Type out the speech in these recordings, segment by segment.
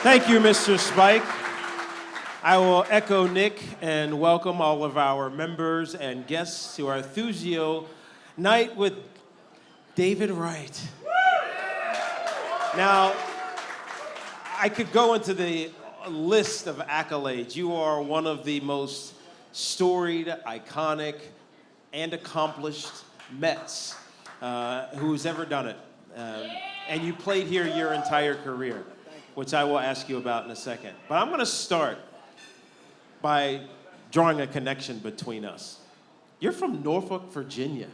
Thank you, Mr. Spike. I will echo Nick and welcome all of our members and guests to our Thuzio night with David Wright. Now, I could go into the list of accolades. You are one of the most storied, iconic, and accomplished Mets who's ever done it. And you played here your entire career, which I will ask you about in a second. But I'm going to start by drawing a connection between us. You're from Norfolk, Virginia.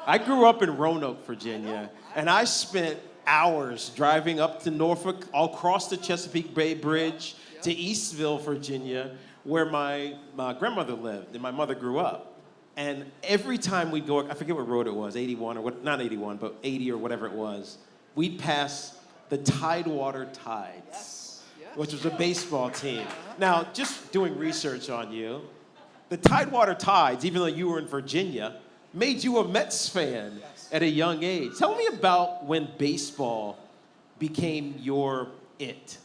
I grew up in Roanoke, Virginia, and I spent hours driving up to Norfolk, all across the Chesapeake Bay Bridge to Eastville, Virginia, where my grandmother lived and my mother grew up. And every time we'd go, I forget what road it was, 81 or what, not 81, but 80 or whatever it was, we'd pass the Tidewater Tides, which was a baseball team. Now, just doing research on you, the Tidewater Tides, even though you were in Virginia, made you a Mets fan at a young age. Tell me about when baseball became your it.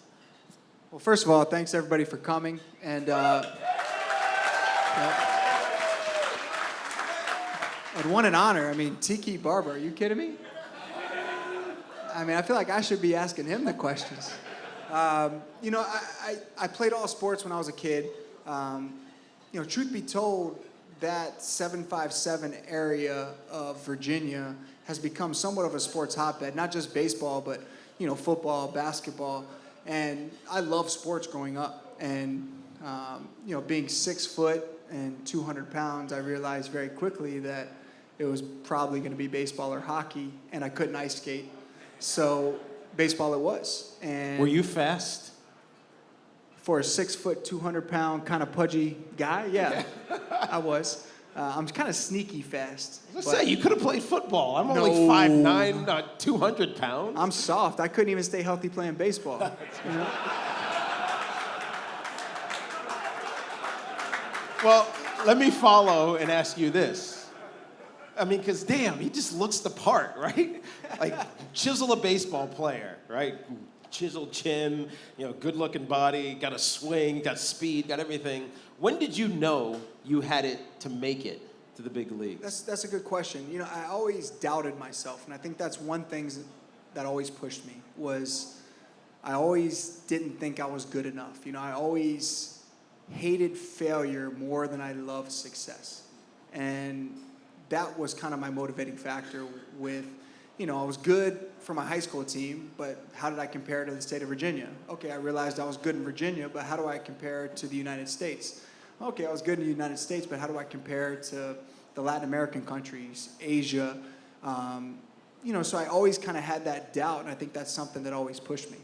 Well, first of all, thanks everybody for coming. And what an honor. I mean, Tiki, Barber, are you kidding me? I mean, I feel like I should be asking him the questions. You know, I played all sports when I was a kid. You know, truth be told, that 757 area of Virginia has become somewhat of a sports hotbed, not just baseball, but, you know, football, basketball. And I loved sports growing up. And, you know, being 6 foot and 200 pounds, I realized very quickly that it was probably going to be baseball or hockey, and I couldn't ice skate. So baseball it was. And were you fast? For a 6 foot, 200 pound kind of pudgy guy, yeah, I was. I'm kind of sneaky fast. I was gonna say, you could have played football. I'm only 5'9", 200 pounds. I'm soft. I couldn't even stay healthy playing baseball. You know? Well, let me follow and ask you this. I mean, because damn, he just looks the part, right? Like, chisel a baseball player, right? Chiseled chin, you know, good-looking body, got a swing, got speed, got everything. When did you know you had it to make it to the big leagues? That's a good question. You know, I always doubted myself, and I think that's one thing that always pushed me, was I always didn't think I was good enough. You know, I always hated failure more than I loved success. And that was kind of my motivating factor with, you know, I was good for my high school team, but how did I compare to the state of Virginia? Okay, I realized I was good in Virginia, but how do I compare to the United States? Okay, I was good in the United States, but how do I compare to the Latin American countries, Asia? You know, so I always kind of had that doubt, and I think that's something that always pushed me.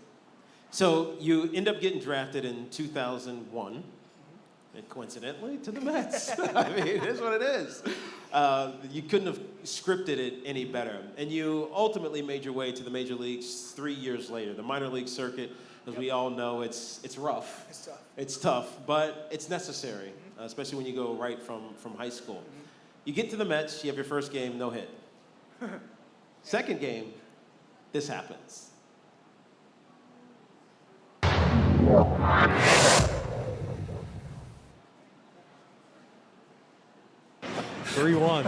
So you end up getting drafted in 2001. And coincidentally, to the Mets. I mean, it is what it is. You couldn't have scripted it any better. And you ultimately made your way to the major leagues 3 years later. The minor league circuit, as we all know, it's rough. It's tough. It's tough, but it's necessary, especially when you go right from high school. You get to the Mets, you have your first game, no hit. Second game, this happens. 3-1.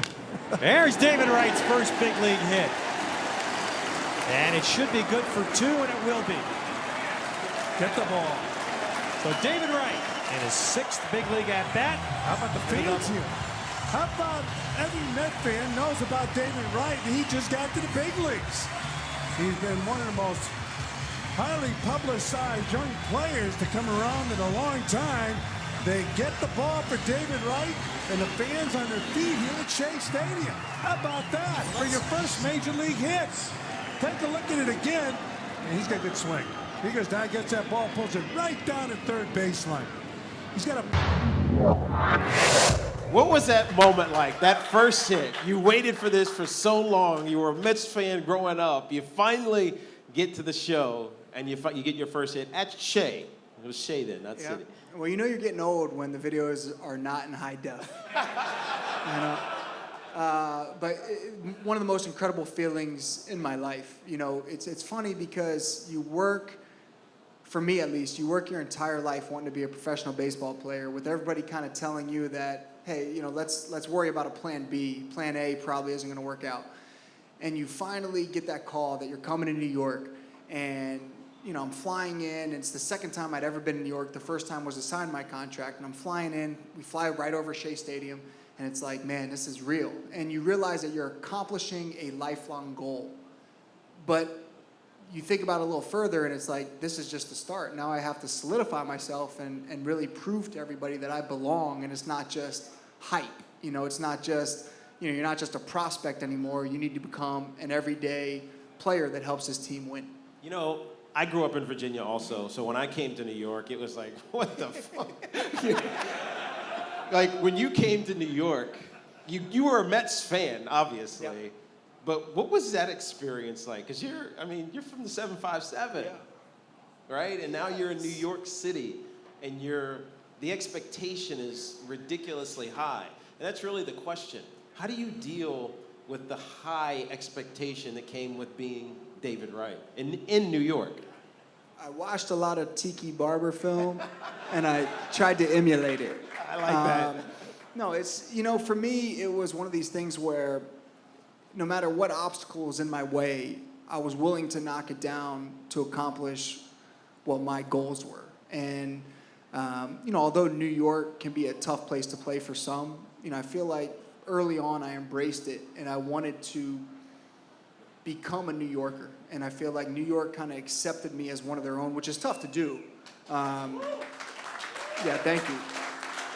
There's David Wright's first big league hit. And it should be good for 2, and it will be. Get the ball. So David Wright in his 6th big league at-bat. How about the fans here? How about every Met fan knows about David Wright, and he just got to the big leagues. He's been one of the most highly publicized young players to come around in a long time. They get the ball for David Wright, and the fans on their feet here at Shea Stadium. How about that for your first major league hit? Take a look at it again, and he's got a good swing. He goes down, gets that ball, pulls it right down at third baseline. He's got a... What was that moment like, that first hit? You waited for this for so long. You were a Mets fan growing up. You finally get to the show, and you get your first hit at Shea. It was Shea then, not City. Well, you know you're getting old when the videos are not in high def. You know? But one of the most incredible feelings in my life. You know, it's funny because you work for me at least, you work your entire life wanting to be a professional baseball player with everybody kind of telling you that, hey, let's worry about a plan B. Plan A probably isn't going to work out. And you finally get that call that you're coming to New York, and I'm flying in. It's the second time I'd ever been in New York. The first time was to sign my contract, and I'm flying in. We fly right over Shea Stadium, and it's like, man, this is real. And you realize that you're accomplishing a lifelong goal. But you think about it a little further, and it's like, this is just the start. Now I have to solidify myself and really prove to everybody that I belong, and it's not just hype. It's not just, you're not just a prospect anymore. You need to become an everyday player that helps his team win. I grew up in Virginia also, so when I came to New York, it was like, what the fuck? Like, when you came to New York, you were a Mets fan, obviously. Yep. But what was that experience like? Because you're from the 757, right? And now you're in New York City, and the expectation is ridiculously high. And that's really the question. How do you deal with the high expectation that came with being David Wright in New York? I watched a lot of Tiki Barber film, and I tried to emulate it. I like that. No, it's, for me, it was one of these things where no matter what obstacle was in my way, I was willing to knock it down to accomplish what my goals were. And, although New York can be a tough place to play for some, I feel like early on I embraced it, and I wanted to become a New Yorker. And I feel like New York kind of accepted me as one of their own, which is tough to do. Yeah, thank you.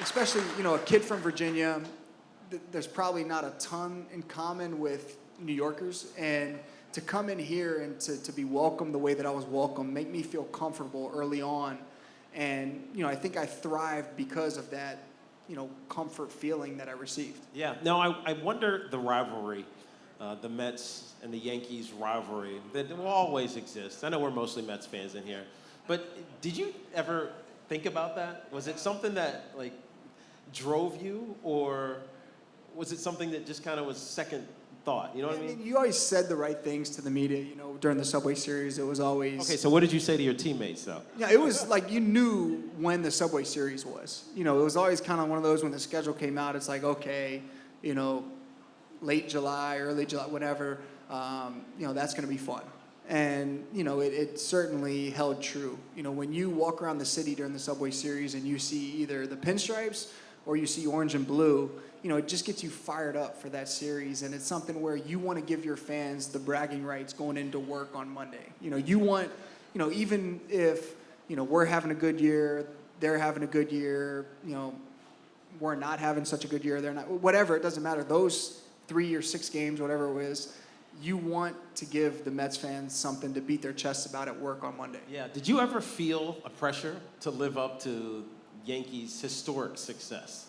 Especially, a kid from Virginia, there's probably not a ton in common with New Yorkers. And to come in here and to be welcomed the way that I was welcomed, make me feel comfortable early on. And, I think I thrived because of that, comfort feeling that I received. Yeah. No, I wonder the rivalry, the Mets and the Yankees rivalry that will always exist. I know we're mostly Mets fans in here. But did you ever think about that? Was it something that, drove you, or was it something that just kind of was second thought? You know what I mean? You always said the right things to the media. During the Subway Series, it was always... Okay, so what did you say to your teammates, though? Yeah, it was like you knew when the Subway Series was. It was always kind of one of those when the schedule came out, it's like, okay, late July, early July, whatever, that's going to be fun. And, it certainly held true. When you walk around the city during the Subway Series and you see either the pinstripes or you see orange and blue, it just gets you fired up for that series. And it's something where you want to give your fans the bragging rights going into work on Monday. You want, even if, we're having a good year, they're having a good year, we're not having such a good year, they're not, whatever, it doesn't matter. Those 3 or 6 games, whatever it was, you want to give the Mets fans something to beat their chests about at work on Monday. Yeah. Did you ever feel a pressure to live up to Yankees' historic success?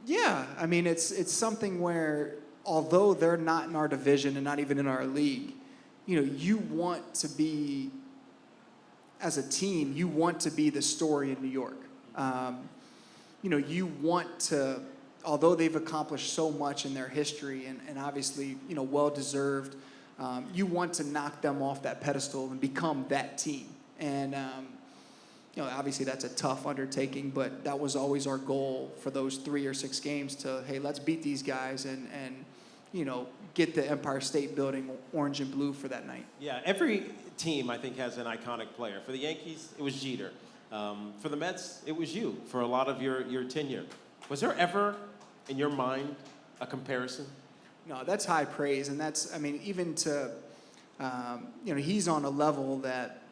Yeah. It's something where, although they're not in our division and not even in our league, you want to be, as a team, you want to be the story in New York. You want to, although they've accomplished so much in their history and obviously, well-deserved, you want to knock them off that pedestal and become that team. And, obviously that's a tough undertaking, but that was always our goal for those 3 or 6 games to, hey, let's beat these guys and get the Empire State Building orange and blue for that night. Yeah, every team, I think, has an iconic player. For the Yankees, it was Jeter. For the Mets, it was you for a lot of your tenure. Was there ever, in your mind, a comparison? No, that's high praise, and that's, even to, he's on a level that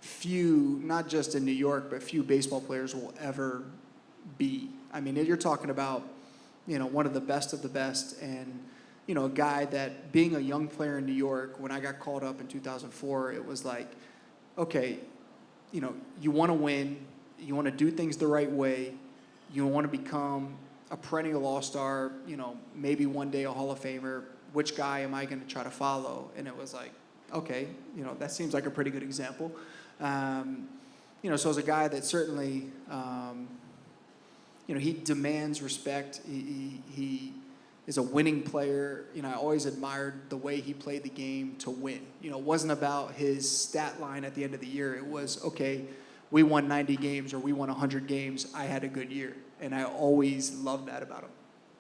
few, not just in New York, but few baseball players will ever be. You're talking about, one of the best, and, a guy that, being a young player in New York, when I got called up in 2004, it was like, okay, you want to win, you want to do things the right way, you want to become a perennial all-star, maybe one day a Hall of Famer. Which guy am I going to try to follow? And it was like, okay, that seems like a pretty good example. So as a guy that certainly, he demands respect. He is a winning player. You know, I always admired the way he played the game to win. You know, it wasn't about his stat line at the end of the year. It was, okay, we won 90 games or we won 100 games. I had a good year. And I always loved that about him.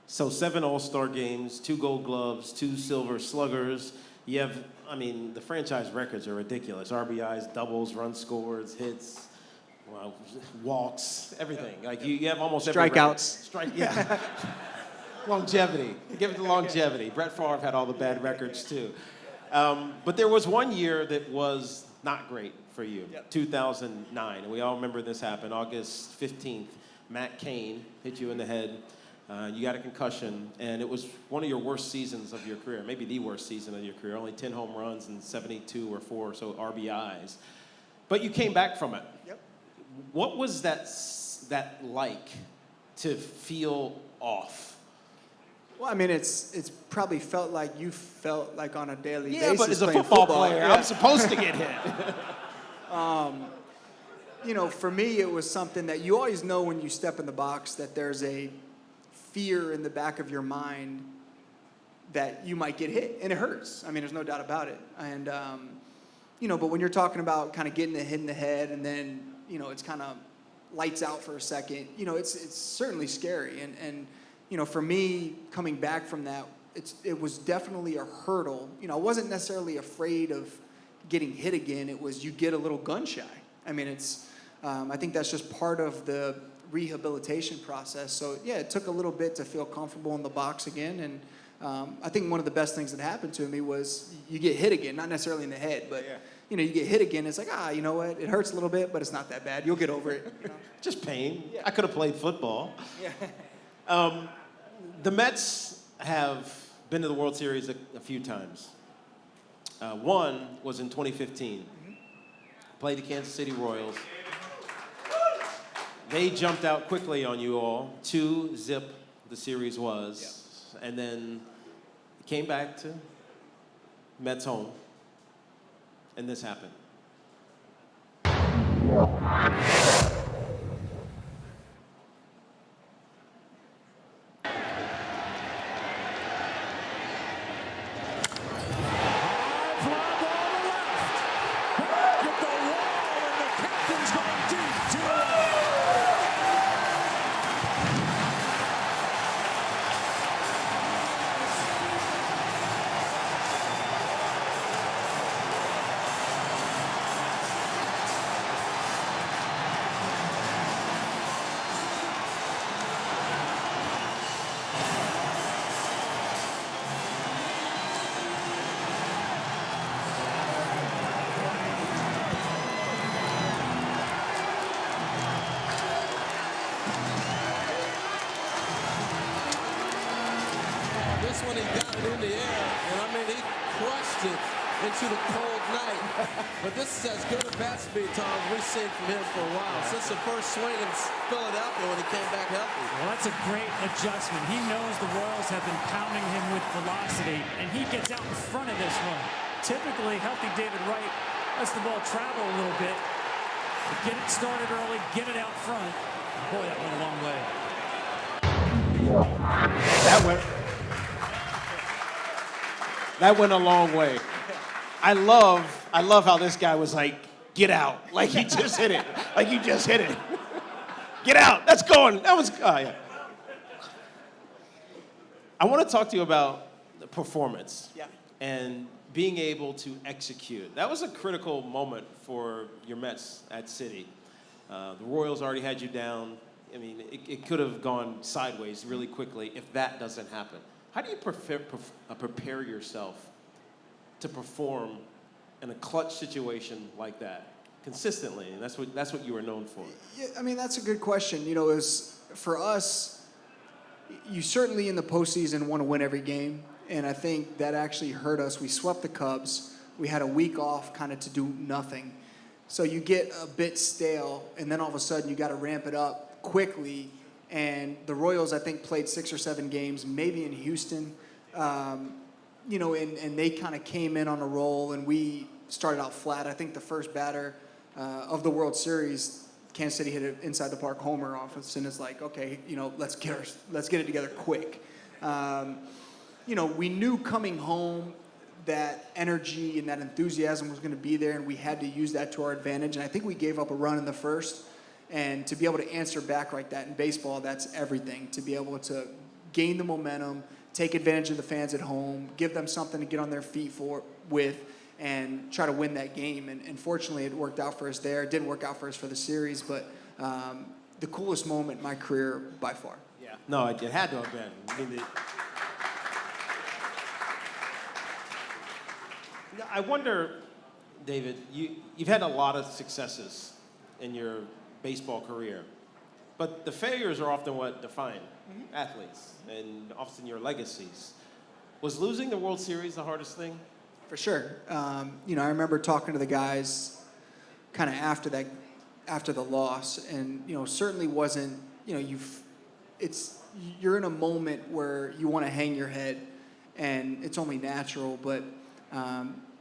So 7 All-Star games, 2 Gold Gloves, 2 Silver Sluggers. You have, I mean, the franchise records are ridiculous. RBIs, doubles, runs scored, hits, well, walks, everything. Like you have almost every Strikeouts. Yeah. Longevity. Give it the longevity. Brett Favre had all the bad records too. But there was one year that was not great for you, 2009. And we all remember this happened. August 15th, Matt Cain hit you in the head. You got a concussion, and it was one of your worst seasons of your career, maybe the worst season of your career. Only 10 home runs and 72 or 4 or so RBIs. But you came back from it. Yep. What was that like to feel off? Well, I mean, it's probably felt like you felt like on a daily basis. Yeah, but as a playing football player, yeah. I'm supposed to get hit. You know, for me, it was something that you always know when you step in the box that there's a fear in the back of your mind that you might get hit, and it hurts. I mean, there's no doubt about it. And, you know, but when you're talking about kind of getting a hit in the head and then, you know, it's kind of lights out for a second, you know, it's certainly scary. And you know, for me, coming back from that, it was definitely a hurdle. You know, I wasn't necessarily afraid of getting hit again. It was you get a little gun shy. I mean, I think that's just part of the rehabilitation process. So, yeah, it took a little bit to feel comfortable in the box again. And I think one of the best things that happened to me was you get hit again, not necessarily in the head, but, you know, you get hit again. It's like, you know what? It hurts a little bit, but it's not that bad. You'll get over it. You know? Just pain. Yeah. I could have played football. Yeah. The Mets have been to the World Series a few times. One was in 2015. Played the Kansas City Royals. They jumped out quickly on you all. 2-0 the series was. And then it came back to Mets home. And this happened. This one he got it in the air, and I mean he crushed it into the cold night. But this is as good a bat speed, Tom, as we've seen from him for a while. Since the first swing in Philadelphia when he came back healthy. Well, that's a great adjustment. He knows the Royals have been pounding him with velocity, and he gets out in front of this one. Typically, healthy David Wright lets the ball travel a little bit. Get it started early, get it out front. Boy, that went a long way. That went a long way. I love how this guy was like, get out. Like he just hit it. Like you just hit it. Get out. That's going. That was, yeah. I want to talk to you about the performance. Yeah. And being able to execute. That was a critical moment for your Mets at City. The Royals already had you down. I mean, it could have gone sideways really quickly if that doesn't happen. How do you prepare yourself to perform in a clutch situation like that consistently? And that's what you were known for. Yeah, I mean, that's a good question. You know, for us, you certainly in the postseason want to win every game. And I think that actually hurt us. We swept the Cubs. We had a week off kind of to do nothing. So you get a bit stale, and then all of a sudden you got to ramp it up quickly. And the Royals, I think, played 6 or 7 games, maybe in Houston. You know, and they kind of came in on a roll, and we started out flat. I think the first batter of the World Series, Kansas City hit an inside the park homer off us, and it's like, okay, you know, let's get it together quick. You know, we knew coming home that energy and that enthusiasm was going to be there, and we had to use that to our advantage. And I think we gave up a run in the first, and to be able to answer back like that in baseball, that's everything. To be able to gain the momentum, take advantage of the fans at home, give them something to get on their feet with, and try to win that game. And fortunately, it worked out for us there. It didn't work out for us for the series, but the coolest moment in my career by far. Yeah. No, it had to have been. I mean, I wonder, David, you've had a lot of successes in your baseball career, but the failures are often what define athletes and often your legacies. Was losing the World Series the hardest thing? For sure. You know, I remember talking to the guys kind of after the loss, and you know, certainly wasn't. You know, you're in a moment where you want to hang your head, and it's only natural. But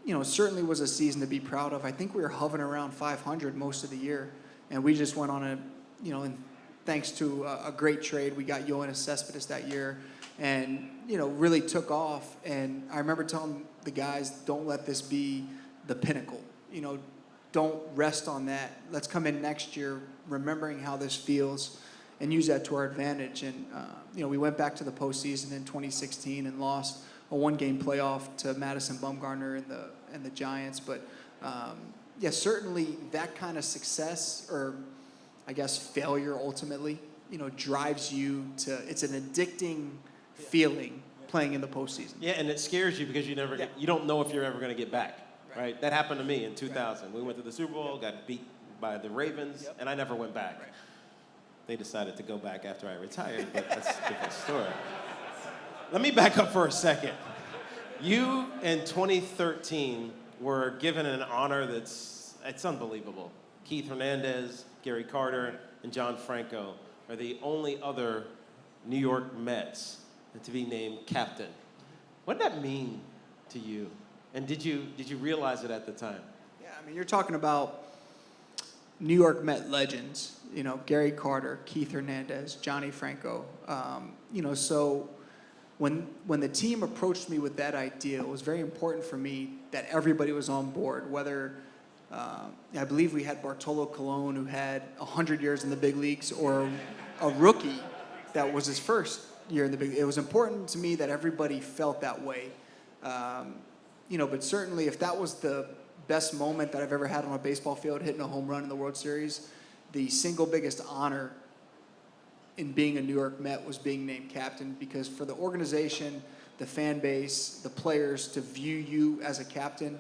you know, it certainly was a season to be proud of. I think we were hovering around 500 most of the year, and we just went on a, you know, and thanks to a great trade, we got Yoenis Cespedes that year, and you know, really took off. And I remember telling the guys, don't let this be the pinnacle. You know, don't rest on that. Let's come in next year remembering how this feels and use that to our advantage. And you know, we went back to the postseason in 2016 and lost a one-game playoff to Madison Bumgarner and the Giants. But yeah, certainly that kind of success, or I guess failure ultimately, you know, drives you to, it's an addicting feeling playing in the postseason. Yeah, and it scares you because you don't know if you're ever going to get back, right? That happened to me in 2000. We went to the Super Bowl, got beat by the Ravens, and I never went back. Right. They decided to go back after I retired, but that's a different story. Let me back up for a second. You, in 2013, were given an honor it's unbelievable. Keith Hernandez, Gary Carter, and John Franco are the only other New York Mets to be named captain. What did that mean to you? And did you realize it at the time? Yeah, I mean, you're talking about New York Met legends, you know, Gary Carter, Keith Hernandez, Johnny Franco. You know, so when the team approached me with that idea, it was very important for me that everybody was on board, whether I believe we had Bartolo Colon, who had 100 years in the big leagues, or a rookie that was his first year in the big leagues. It was important to me that everybody felt that way. You know, but certainly if that was the best moment that I've ever had on a baseball field, hitting a home run in the World Series, the single biggest honor in being a New York Met was being named captain, because for the organization, the fan base, the players to view you as a captain,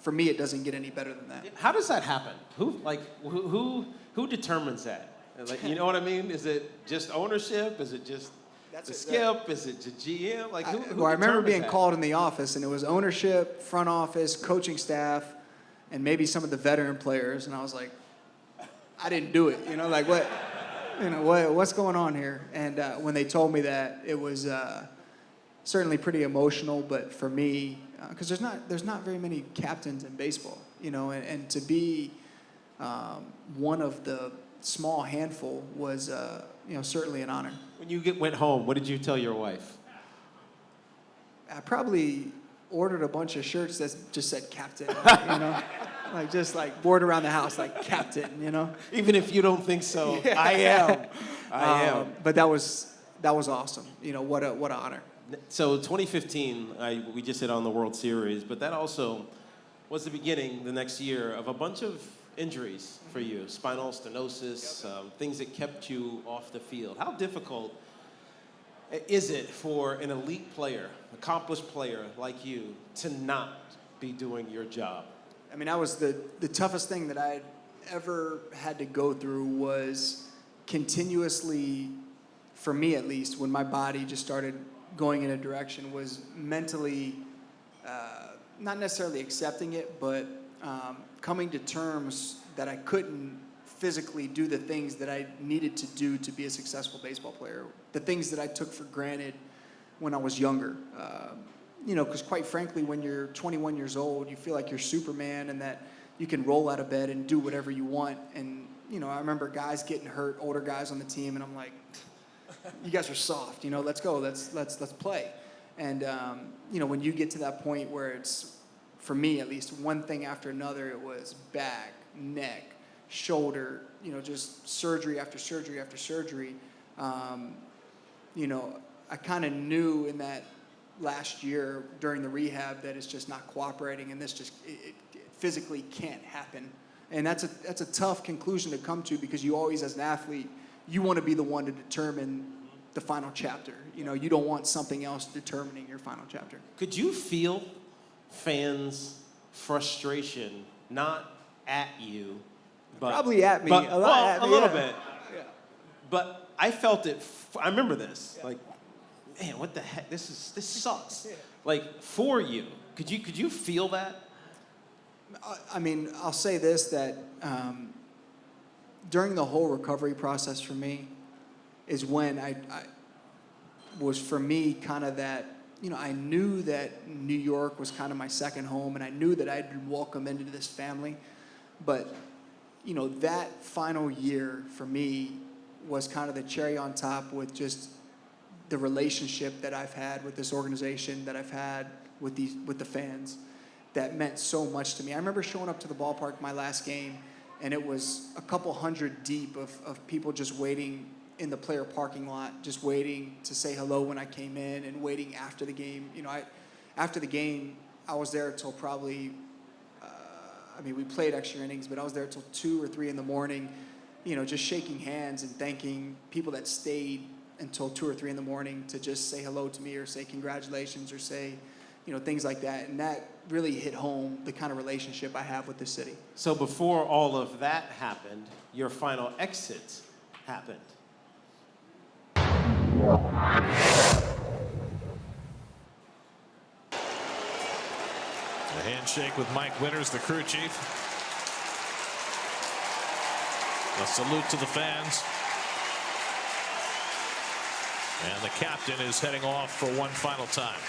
for me, it doesn't get any better than that. How does that happen? Who determines that? Like, you know what I mean? Is it just ownership? Is it just the skip? Is it the GM? Like, who I remember being that? called in the office, and it was ownership, front office, coaching staff, and maybe some of the veteran players. And I was like, I didn't do it. You know, like what? You know, what's going on here? And when they told me that, it was certainly pretty emotional. But for me, because there's not very many captains in baseball, you know, and to be one of the small handful was, you know, certainly an honor. When you went home, what did you tell your wife? I probably ordered a bunch of shirts that just said captain, you know, like just like board around the house, like captain, you know. Even if you don't think so, Yeah. I am. But that was awesome. You know, what an honor. So 2015, we just hit on the World Series, but that also was the beginning the next year of a bunch of injuries for you, spinal stenosis, things that kept you off the field. How difficult is it for an elite player, accomplished player like you, to not be doing your job? I mean, that was the toughest thing that I'd ever had to go through, was continuously, for me at least, when my body just started going in a direction, was mentally not necessarily accepting it, but coming to terms that I couldn't physically do the things that I needed to do to be a successful baseball player, the things that I took for granted when I was younger. You know, because quite frankly, when you're 21 years old, you feel like you're Superman and that you can roll out of bed and do whatever you want. And, you know, I remember guys getting hurt, older guys on the team, and I'm like, you guys are soft. You know, let's go. Let's play. And you know, when you get to that point where it's, for me at least, one thing after another, it was back, neck, shoulder, you know, just surgery after surgery after surgery. You know, I kind of knew in that last year during the rehab that it's just not cooperating, and this just it physically can't happen. And that's a tough conclusion to come to, because you always, as an athlete, you want to be the one to determine the final chapter. You know, you don't want something else determining your final chapter. Could you feel fans' frustration, not at you, but probably at me, but, a lot well, at me, a little yeah. bit. But I felt it. I remember this. Like, man, what the heck? This sucks. Like, for you, could you feel that? I mean, I'll say this, that during the whole recovery process for me is when I was, for me, kind of that, you know, I knew that New York was kind of my second home, and I knew that I'd been welcomed into this family. But, you know, that final year for me was kind of the cherry on top, with just the relationship that I've had with this organization, that I've had with the fans, that meant so much to me. I remember showing up to the ballpark my last game, and it was a couple hundred deep of people just waiting in the player parking lot, just waiting to say hello when I came in, and waiting after the game. You know, after the game, I was there till probably, I mean, we played extra innings, but I was there till 2 or 3 in the morning, you know, just shaking hands and thanking people that stayed until 2 or 3 in the morning to just say hello to me, or say congratulations, or say, you know, things like that. And that really hit home the kind of relationship I have with the city. So before all of that happened, your final exit happened. A handshake with Mike Winters, the crew chief. A salute to the fans. And the captain is heading off for one final time.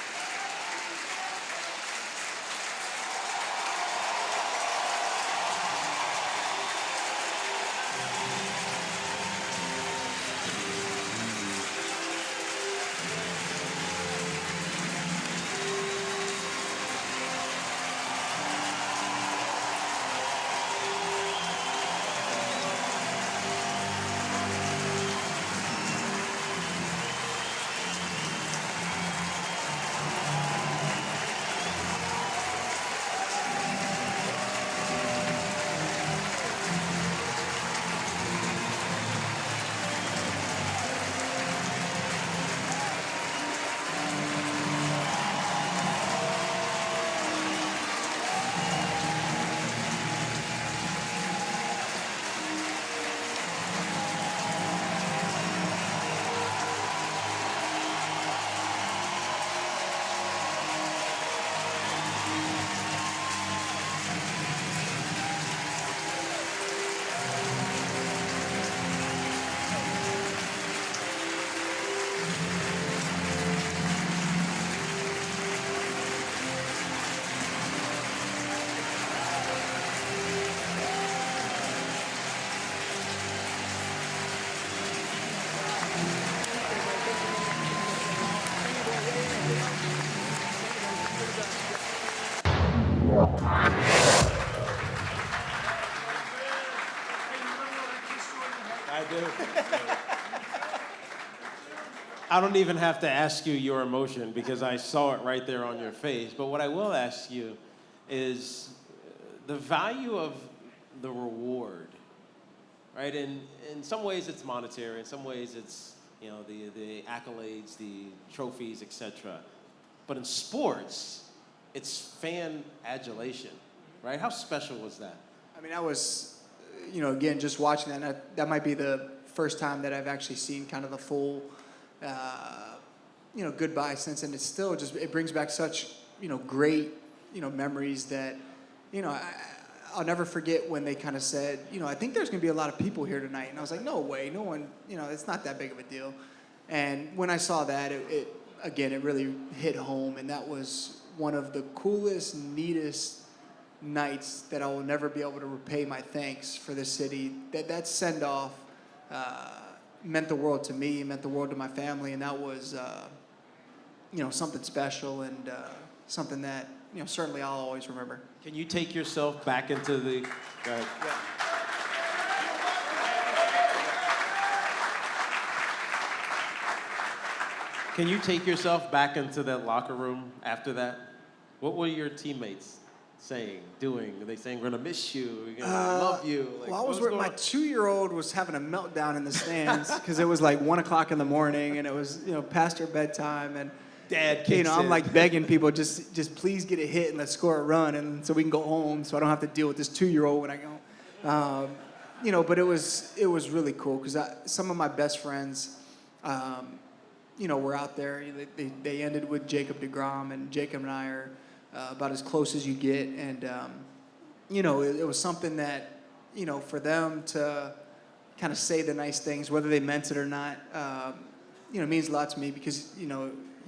I do. I don't even have to ask you your emotion, because I saw it right there on your face. But what I will ask you is the value of the reward, right? In some ways it's monetary. In some ways it's, you know, the accolades, the trophies, etc. But in sports, it's fan adulation, right? How special was that? I mean, I was, you know, again, just watching that might be the first time that I've actually seen kind of the full, you know, goodbye since. And it's still just, it brings back such, you know, great, you know, memories that, you know, I'll never forget when they kind of said, you know, I think there's going to be a lot of people here tonight. And I was like, no way, no one, you know, it's not that big of a deal. And when I saw that, it again, it really hit home. And that was one of the coolest, neatest nights that I will never be able to repay my thanks for the city. That send-off, meant the world to me, meant the world to my family, and that was, something special and something that, certainly I'll always remember. Can you take yourself back into the... Can you take yourself back into that locker room after that? What were your teammates saying, doing? Were they saying, we're going to miss you, we're going to love you? Like, Well, my 2-year-old was having a meltdown in the stands because it was like 1 o'clock in the morning and it was, past her bedtime, and Dad kicks I'm in. like begging people, just please get a hit and let's score a run, and so we can go home, so I don't have to deal with this 2-year-old when I go. But it was really cool because some of my best friends, were out there. They ended with Jacob deGrom, and Jacob and I are about as close as you get, and it was something that for them to kind of say the nice things, whether they meant it or not, means a lot to me because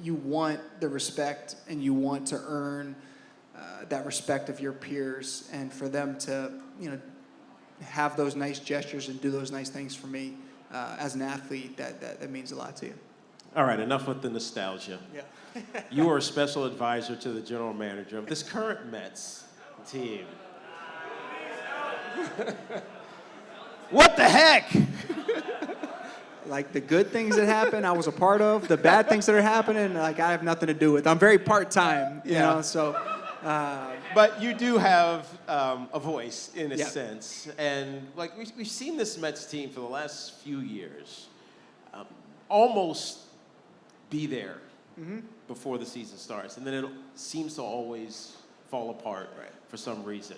you want the respect and you want to earn that respect of your peers, and for them to have those nice gestures and do those nice things for me as an athlete, that means a lot to you. All right, enough with the nostalgia. Yeah. You are a special advisor to the general manager of this current Mets team. What the heck? Like the good things that happen, I was a part of. The bad things that are happening, like I have nothing to do with. I'm very part-time, you know, so. But you do have a voice in a Yeah. sense. And like we've seen this Mets team for the last few years almost be there before the season starts. And then it seems to always fall apart for some reason.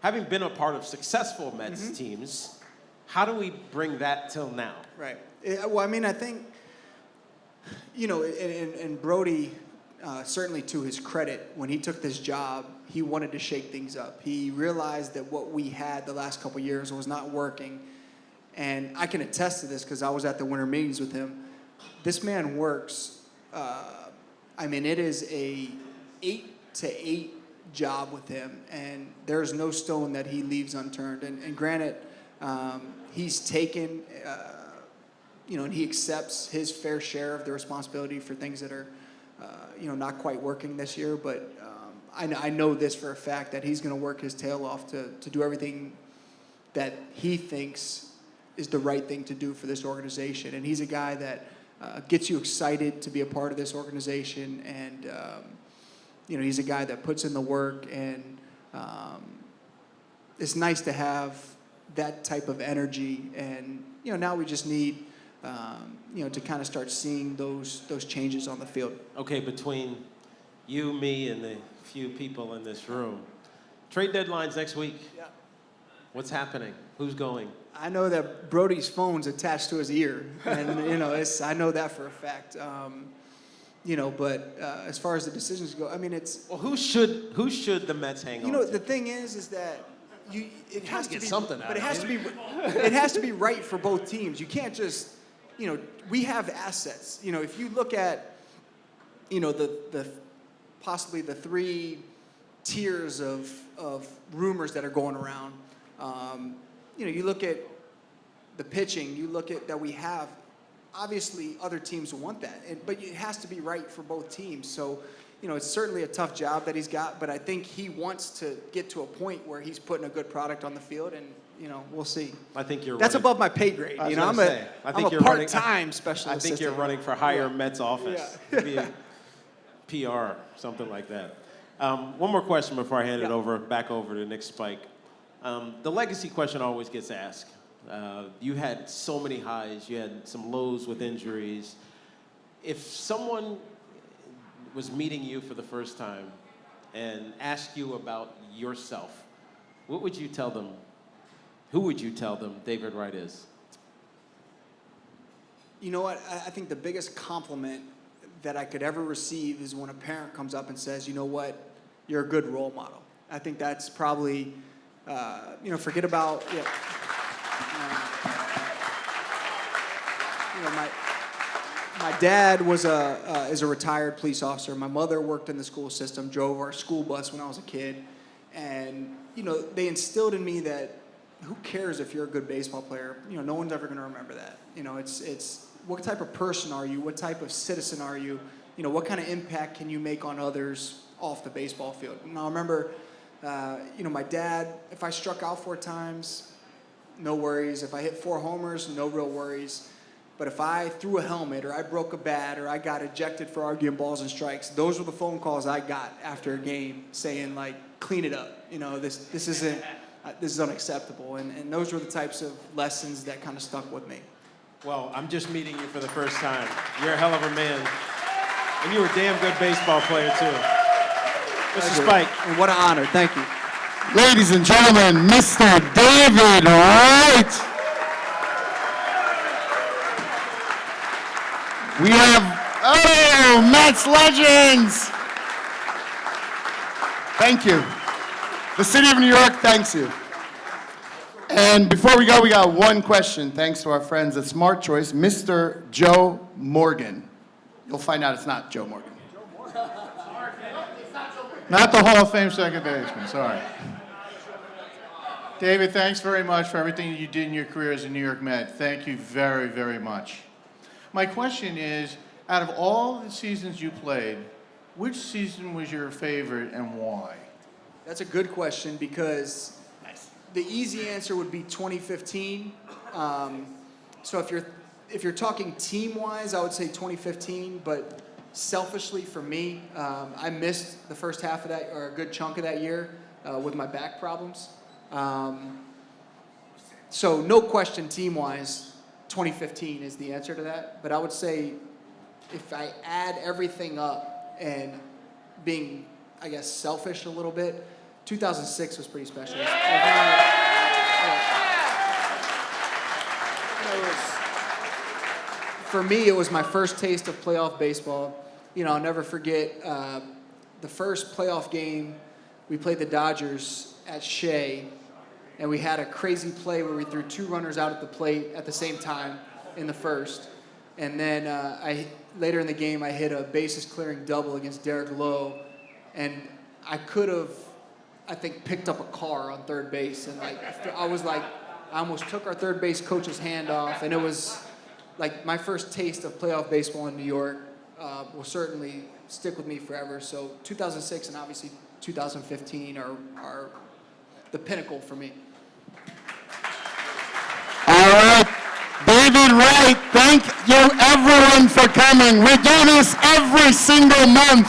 Having been a part of successful Mets teams, how do we bring that till now? Right. Well, I mean, I think, and Brody, certainly to his credit, when he took this job, he wanted to shake things up. He realized that what we had the last couple of years was not working. And I can attest to this because I was at the winter meetings with him. This man works, it is a 8 to 8 job with him, and there's no stone that he leaves unturned. And granted, he's taken, and he accepts his fair share of the responsibility for things that are, not quite working this year. But I know this for a fact, that he's going to work his tail off to do everything that he thinks is the right thing to do for this organization. And he's a guy that gets you excited to be a part of this organization, and he's a guy that puts in the work, and it's nice to have that type of energy. And now we just need to kind of start seeing those changes on the field. Okay, between you, me, and the few people in this room, trade deadline's next week. Yeah. What's happening? Who's going? I know that Brody's phone's attached to his ear, and I know that for a fact. But as far as the decisions go, it's. Well, who should the Mets hang on to? The thing is that it has to get be something out but it of has to be it has to be right for both teams. You can't just we have assets. If you look at the possibly the 3 tiers of rumors that are going around. You look at the pitching, you look at that we have. Obviously, other teams want that, but it has to be right for both teams. So, it's certainly a tough job that he's got, but I think he wants to get to a point where he's putting a good product on the field, and we'll see. I think you're. That's running, above my pay grade. I was I'm gonna say, I think I'm a you're running- part-time special I think assistant. you're running for higher Mets office. Yeah. Be a PR, something like that. One more question before I hand it back over to Nick Spike. The legacy question always gets asked. You had so many highs, you had some lows with injuries. If someone was meeting you for the first time and asked you about yourself, what would you tell them? Who would you tell them David Wright is? You know what? I think the biggest compliment that I could ever receive is when a parent comes up and says, you know what, you're a good role model. I think that's probably, forget about, my dad was is a retired police officer. My mother worked in the school system, drove our school bus when I was a kid. And, they instilled in me that, who cares if you're a good baseball player? You know, no one's ever going to remember that. You know, it's what type of person are you? What type of citizen are you? You know, what kind of impact can you make on others off the baseball field? And I remember, you know, my dad, if I struck out 4 times, no worries. If I hit 4 homers, no real worries. But if I threw a helmet or I broke a bat or I got ejected for arguing balls and strikes, those were the phone calls I got after a game saying, like, clean it up. You know, this isn't, this is unacceptable. And those were the types of lessons that kind of stuck with me. Well, I'm just meeting you for the first time. You're a hell of a man. And you were a damn good baseball player, too. Mr. Spike. And what an honor. Thank you. Ladies and gentlemen, Mr. David Wright. We have, Mets legends. Thank you. The city of New York thanks you. And before we go, we got one question, thanks to our friends at Smart Choice, Mr. Joe Morgan. You'll find out it's not Joe Morgan. Not the Hall of Fame second baseman, sorry. David, thanks very much for everything you did in your career as a New York Met. Thank you very, very much. My question is, out of all the seasons you played, which season was your favorite and why? That's a good question because the easy answer would be 2015. So if you're talking team-wise, I would say 2015. But selfishly for me, I missed the first half of that, or a good chunk of that year, with my back problems. So no question, team-wise, 2015 is the answer to that. But I would say if I add everything up and being, I guess, selfish a little bit, 2006 was pretty special. For me, it was my first taste of playoff baseball. You know, I'll never forget the first playoff game. We played the Dodgers at Shea, and we had a crazy play where we threw 2 runners out at the plate at the same time in the first. And then later in the game, I hit a bases-clearing double against Derek Lowe, and I could have, I think, picked up a car on third base. And I almost took our third base coach's hand off, and it was like my first taste of playoff baseball in New York. Will certainly stick with me forever. So 2006 and obviously 2015 are the pinnacle for me. All right, David Wright, thank you everyone for coming. We do this every single month.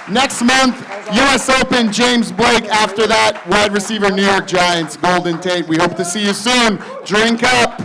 Next month, U.S. Open, James Blake. After that, wide receiver, New York Giants, Golden Tate. We hope to see you soon. Drink up.